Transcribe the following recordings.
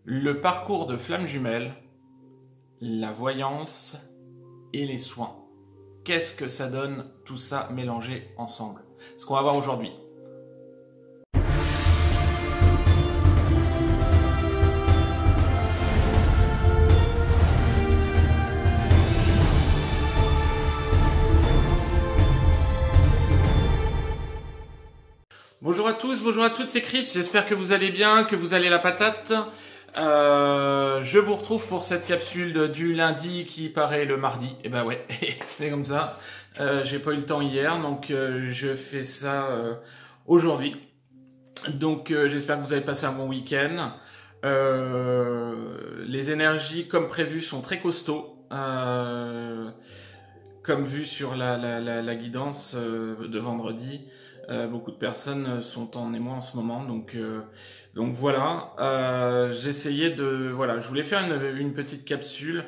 Le parcours de flamme jumelle, la voyance et les soins. Qu'est-ce que ça donne tout ça mélangé ensemble? Ce qu'on va voir aujourd'hui. Bonjour à tous, bonjour à toutes, c'est Chris, j'espère que vous allez bien, que vous allez la patate. Je vous retrouve pour cette capsule du lundi qui paraît le mardi. Et ben ouais, c'est comme ça. J'ai pas eu le temps hier, donc je fais ça aujourd'hui. Donc j'espère que vous avez passé un bon week-end. Les énergies, comme prévu, sont très costauds. Comme vu sur la guidance de vendredi. Beaucoup de personnes sont en émoi en ce moment, donc voilà. J'essayais de je voulais faire une petite capsule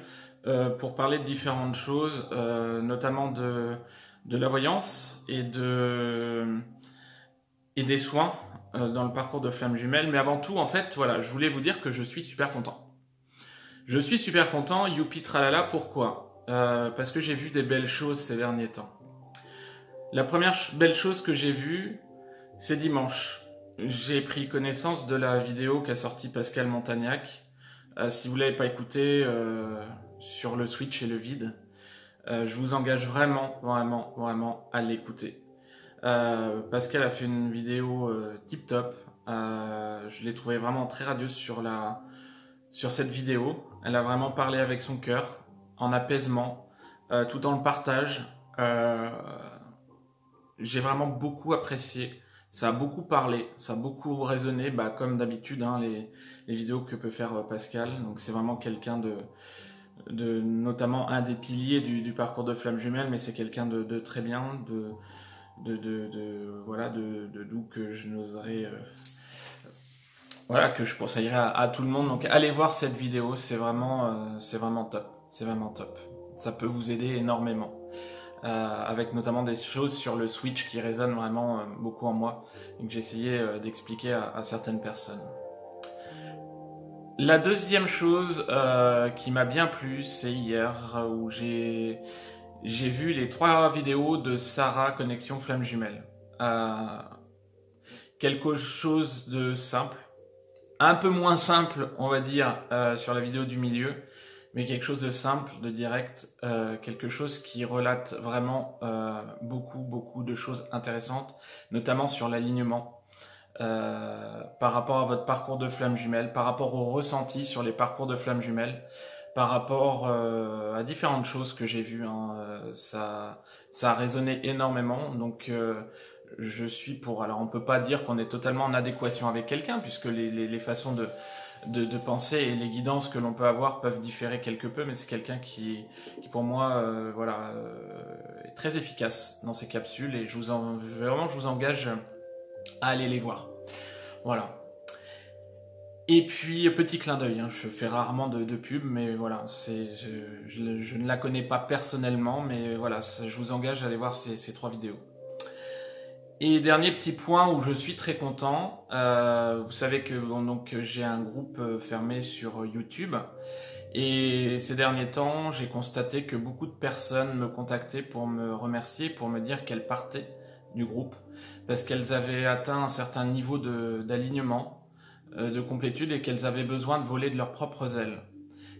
pour parler de différentes choses, notamment de la voyance et des soins dans le parcours de flamme jumelle. Mais avant tout, en fait, voilà, je voulais vous dire que je suis super content. Je suis super content, youpi tralala. Pourquoi? Parce que j'ai vu des belles choses ces derniers temps. La première belle chose que j'ai vue, c'est dimanche. J'ai pris connaissance de la vidéo qu'a sorti Pascal Montagnac. Si vous ne l'avez pas écouté, sur le switch et le vide, je vous engage vraiment à l'écouter. Pascal a fait une vidéo tip top. Je l'ai trouvé vraiment très radieuse sur cette vidéo. Elle a vraiment parlé avec son cœur, en apaisement, tout dans le partage. J'ai vraiment beaucoup apprécié, ça a beaucoup parlé, ça a beaucoup résonné, comme d'habitude, hein, les vidéos que peut faire Pascal. Donc c'est vraiment quelqu'un de notamment un des piliers du parcours de flamme jumelle, mais c'est quelqu'un de très bien, de doux, que je n'oserais, que je conseillerais à tout le monde. Donc allez voir cette vidéo, c'est vraiment top, c'est vraiment top. Ça peut vous aider énormément. Avec notamment des choses sur le switch qui résonnent vraiment beaucoup en moi et que j'essayais d'expliquer à certaines personnes. La deuxième chose qui m'a bien plu, c'est hier où j'ai vu les 3 vidéos de Sarah Connexion Flamme Jumelle. Quelque chose de simple, un peu moins simple on va dire sur la vidéo du milieu, mais quelque chose de simple, de direct, quelque chose qui relate vraiment beaucoup de choses intéressantes, notamment sur l'alignement, par rapport à votre parcours de flamme jumelle, par rapport au ressenti sur les parcours de flamme jumelle, par rapport à différentes choses que j'ai vues. Ça a résonné énormément, donc je suis pour... Alors on peut pas dire qu'on est totalement en adéquation avec quelqu'un, puisque les façons de penser et les guidances que l'on peut avoir peuvent différer quelque peu, mais c'est quelqu'un qui pour moi est très efficace dans ces capsules, et je vous engage à aller les voir. Voilà. Et puis petit clin d'œil, je fais rarement de pub, mais voilà, je ne la connais pas personnellement, mais voilà, je vous engage à aller voir ces 3 vidéos. Et dernier petit point où je suis très content, vous savez que j'ai un groupe fermé sur YouTube, et ces derniers temps j'ai constaté que beaucoup de personnes me contactaient pour me remercier, pour me dire qu'elles partaient du groupe parce qu'elles avaient atteint un certain niveau d'alignement, de complétude, et qu'elles avaient besoin de voler de leurs propres ailes,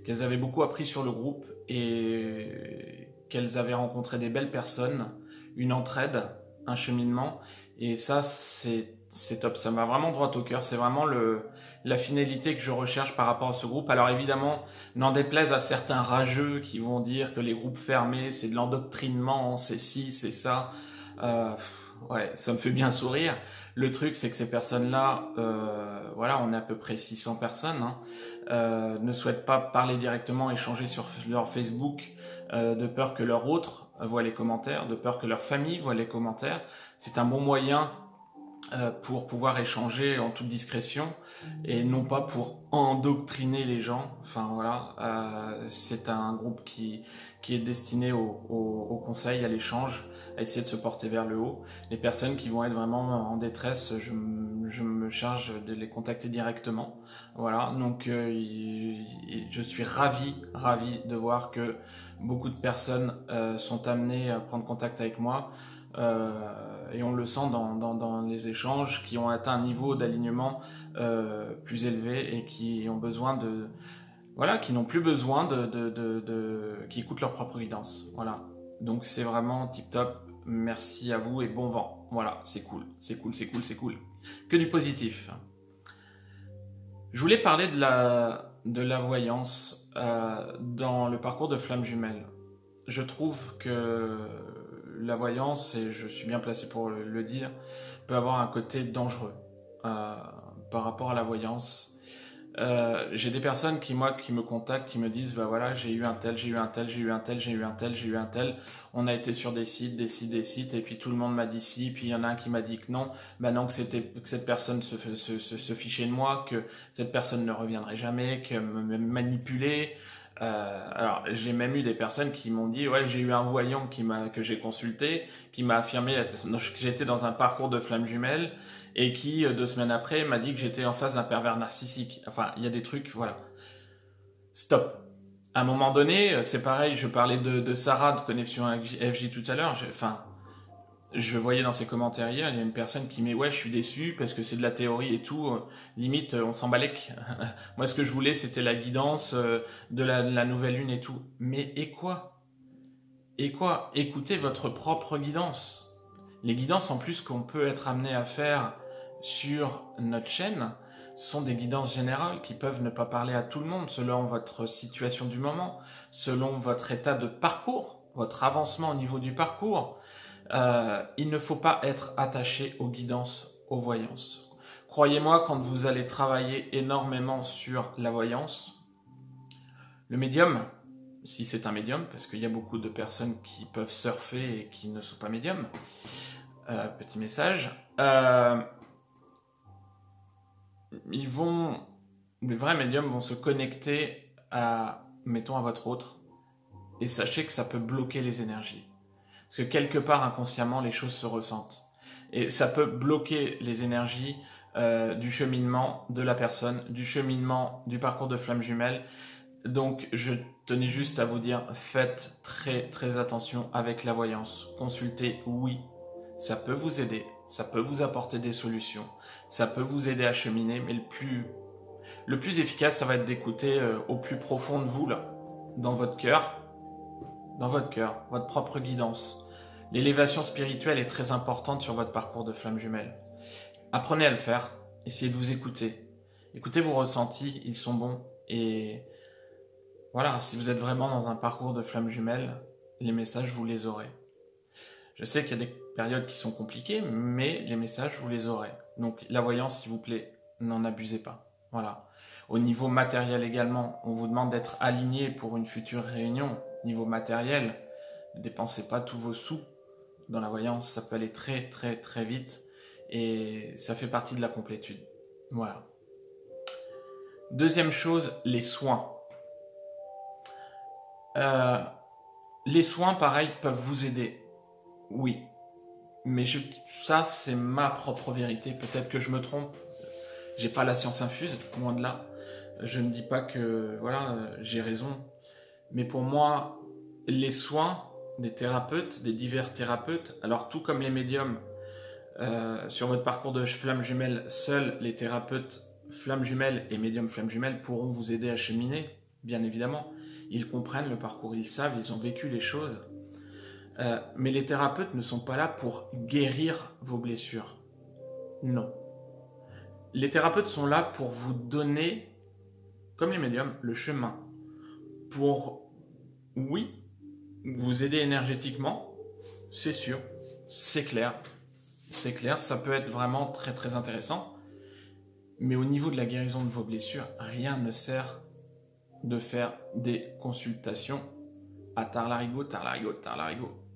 qu'elles avaient beaucoup appris sur le groupe et qu'elles avaient rencontré des belles personnes, une entraide, un cheminement, et ça c'est top, ça m'a vraiment droit au cœur. C'est vraiment la finalité que je recherche par rapport à ce groupe. Alors évidemment, n'en déplaise à certains rageux qui vont dire que les groupes fermés c'est de l'endoctrinement, c'est ci, c'est ça, ouais, ça me fait bien sourire. Le truc c'est que ces personnes-là, on est à peu près 600 personnes, ne souhaitent pas parler directement, échanger sur leur Facebook, de peur que leur autre voit les commentaires, de peur que leur famille voit les commentaires. C'est un bon moyen pour pouvoir échanger en toute discrétion et non pas pour endoctriner les gens. Enfin voilà, c'est un groupe qui est destiné au conseil, à l'échange, à essayer de se porter vers le haut. Les personnes qui vont être vraiment en détresse, je je me charge de les contacter directement. Voilà, donc je suis ravi de voir que beaucoup de personnes sont amenées à prendre contact avec moi. Et on le sent dans les échanges qui ont atteint un niveau d'alignement plus élevé et qui ont besoin de... Voilà, qui n'ont plus besoin qui écoutent leur propre guidance. Voilà. Donc c'est vraiment tip top. Merci à vous et bon vent. Voilà, c'est cool, c'est cool, c'est cool, c'est cool. Que du positif. Je voulais parler de la voyance dans le parcours de flamme jumelle. Je trouve que la voyance, et je suis bien placé pour le dire, peut avoir un côté dangereux par rapport à la voyance. J'ai des personnes qui me contactent, qui me disent bah voilà, j'ai eu un tel, j'ai eu un tel, j'ai eu un tel, j'ai eu un tel, j'ai eu un tel. On a été sur des sites, et puis tout le monde m'a dit si, puis il y en a un qui m'a dit que non, bah non, que cette personne se fichait de moi, que cette personne ne reviendrait jamais, que me manipulait. Alors j'ai même eu des personnes qui m'ont dit ouais, j'ai eu un voyant que j'ai consulté, qui m'a affirmé que j'étais dans un parcours de flamme jumelle, et qui 2 semaines après m'a dit que j'étais en face d'un pervers narcissique. Enfin, il y a des trucs, voilà. Stop. À un moment donné, c'est pareil, je parlais de Sarah de Connexion FJ tout à l'heure, je voyais dans ses commentaires hier, il y a une personne qui met ouais, je suis déçu parce que c'est de la théorie et tout, limite on s'en balèque. Moi ce que je voulais c'était la guidance de la nouvelle lune et tout. Mais et quoi? Et quoi? Écoutez votre propre guidance. Les guidances en plus qu'on peut être amené à faire sur notre chaîne sont des guidances générales qui peuvent ne pas parler à tout le monde selon votre situation du moment, selon votre état de parcours, votre avancement au niveau du parcours. Il ne faut pas être attaché aux guidances, aux voyances. Croyez-moi, quand vous allez travailler énormément sur la voyance, le médium, si c'est un médium, parce qu'il y a beaucoup de personnes qui peuvent surfer et qui ne sont pas médiums, petit message, les vrais médiums vont se connecter mettons, à votre autre, et sachez que ça peut bloquer les énergies. Parce que quelque part, inconsciemment, les choses se ressentent. Et ça peut bloquer les énergies du cheminement de la personne, du cheminement du parcours de flamme jumelle. Donc, je tenais juste à vous dire, faites très très attention avec la voyance. Consultez, oui, ça peut vous aider, ça peut vous apporter des solutions, ça peut vous aider à cheminer, mais le plus efficace, ça va être d'écouter au plus profond de vous, là, dans votre cœur, votre propre guidance. L'élévation spirituelle est très importante sur votre parcours de flamme jumelle. Apprenez à le faire, essayez de vous écouter. Écoutez vos ressentis, ils sont bons. Et voilà, si vous êtes vraiment dans un parcours de flamme jumelle, les messages, vous les aurez. Je sais qu'il y a des périodes qui sont compliquées, mais les messages, vous les aurez. Donc la voyance, s'il vous plaît, n'en abusez pas. Voilà. Au niveau matériel également, on vous demande d'être aligné pour une future réunion. Niveau matériel, ne dépensez pas tous vos sous dans la voyance, ça peut aller très très très vite et ça fait partie de la complétude. Voilà. Deuxième chose, les soins. Les soins, pareil, peuvent vous aider. Oui. Mais ça, c'est ma propre vérité. Peut-être que je me trompe. J'ai pas la science infuse, loin de là. Je ne dis pas que voilà, j'ai raison. Mais pour moi, les soins des thérapeutes, des divers thérapeutes, alors tout comme les médiums, sur votre parcours de flamme jumelle, seuls les thérapeutes flamme jumelle et médium flamme jumelle pourront vous aider à cheminer, bien évidemment. Ils comprennent le parcours, ils savent, ils ont vécu les choses. Mais les thérapeutes ne sont pas là pour guérir vos blessures. Non. Les thérapeutes sont là pour vous donner, comme les médiums, le chemin. Pour, oui, vous aider énergétiquement, c'est sûr, c'est clair, ça peut être vraiment très très intéressant. Mais au niveau de la guérison de vos blessures, rien ne sert de faire des consultations à tard-larigot.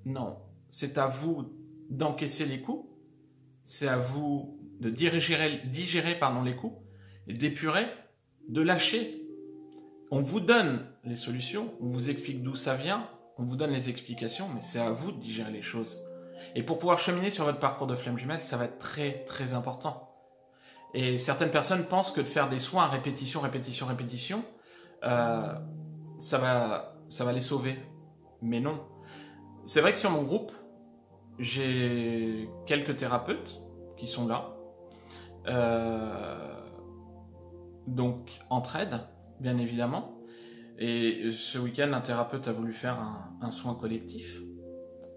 Non, c'est à vous d'encaisser les coups, c'est à vous de digérer les coups, et d'épurer, de lâcher. On vous donne les solutions, on vous explique d'où ça vient, on vous donne les explications, mais c'est à vous de digérer les choses. Et pour pouvoir cheminer sur votre parcours de flamme jumelle, ça va être très très important. Et certaines personnes pensent que de faire des soins à répétition, répétition, répétition, ça va les sauver. Mais non. C'est vrai que sur mon groupe, j'ai quelques thérapeutes qui sont là. Donc, entraide, bien évidemment. Et ce week-end, un thérapeute a voulu faire un soin collectif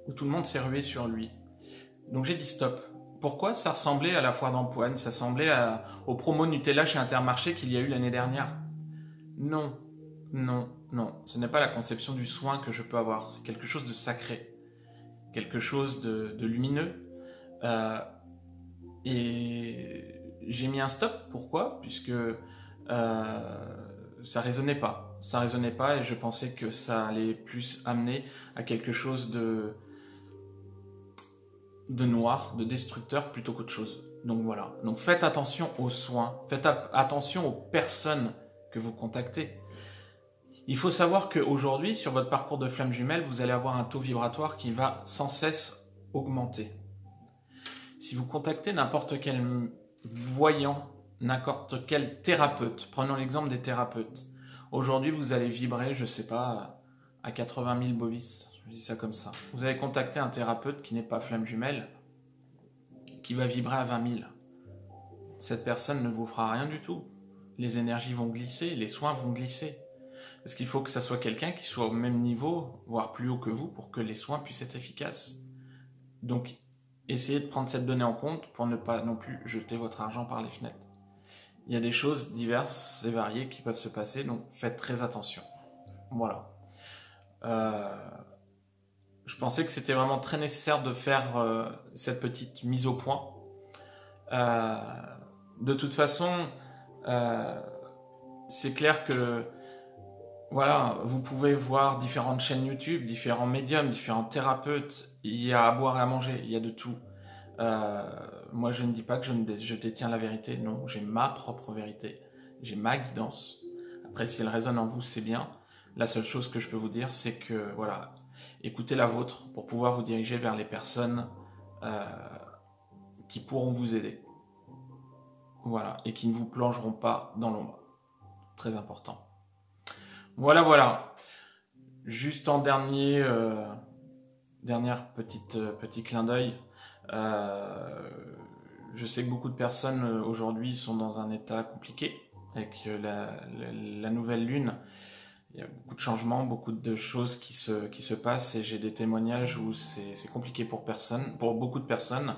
où tout le monde s'est rué sur lui. Donc j'ai dit stop. Pourquoi? Ça ressemblait à la foire d'Empoigne, ça ressemblait aux promos Nutella chez Intermarché qu'il y a eu l'année dernière. Non, non, non. Ce n'est pas la conception du soin que je peux avoir. C'est quelque chose de sacré, quelque chose de lumineux. Et j'ai mis un stop. Pourquoi? Puisque ça résonnait pas. Ça résonnait pas et je pensais que ça allait plus amener à quelque chose de noir, de destructeur plutôt qu'autre chose. Donc voilà. Donc faites attention aux soins, faites attention aux personnes que vous contactez. Il faut savoir qu'aujourd'hui, sur votre parcours de flamme jumelle, vous allez avoir un taux vibratoire qui va sans cesse augmenter. Si vous contactez n'importe quel voyant, n'importe quel thérapeute, prenons l'exemple des thérapeutes, aujourd'hui vous allez vibrer, je sais pas, à 80 000 bovis. Je dis ça comme ça. Vous allez contacter un thérapeute qui n'est pas flamme jumelle, qui va vibrer à 20 000. Cette personne ne vous fera rien du tout. Les énergies vont glisser, les soins vont glisser. Parce qu'il faut que ça soit quelqu'un qui soit au même niveau, voire plus haut que vous, pour que les soins puissent être efficaces. Donc, essayez de prendre cette donnée en compte pour ne pas non plus jeter votre argent par les fenêtres. Il y a des choses diverses et variées qui peuvent se passer, donc faites très attention. Voilà. Je pensais que c'était vraiment très nécessaire de faire cette petite mise au point. De toute façon, c'est clair que voilà, vous pouvez voir différentes chaînes YouTube, différents médiums, différents thérapeutes. Il y a à boire et à manger, il y a de tout. Moi, je ne dis pas que je détiens la vérité. Non, j'ai ma propre vérité. J'ai ma guidance. Après, si elle résonne en vous, c'est bien. La seule chose que je peux vous dire, c'est que voilà, écoutez la vôtre pour pouvoir vous diriger vers les personnes qui pourront vous aider. Voilà, et qui ne vous plongeront pas dans l'ombre. Très important. Voilà, voilà. Juste en petit clin d'œil. Je sais que beaucoup de personnes aujourd'hui sont dans un état compliqué avec la nouvelle lune. Il y a beaucoup de changements, beaucoup de choses qui se passent et j'ai des témoignages où c'est compliqué pour beaucoup de personnes.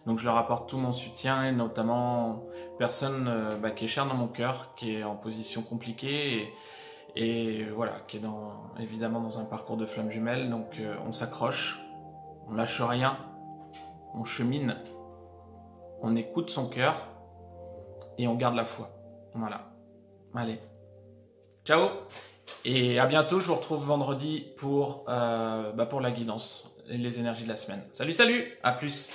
Donc je leur apporte tout mon soutien et notamment personne qui est chère dans mon cœur, qui est en position compliquée et voilà, qui est évidemment dans un parcours de flamme jumelle. Donc on s'accroche, on lâche rien, on chemine, on écoute son cœur et on garde la foi. Voilà. Allez, ciao. Et à bientôt, je vous retrouve vendredi pour la guidance et les énergies de la semaine. Salut, salut, à plus.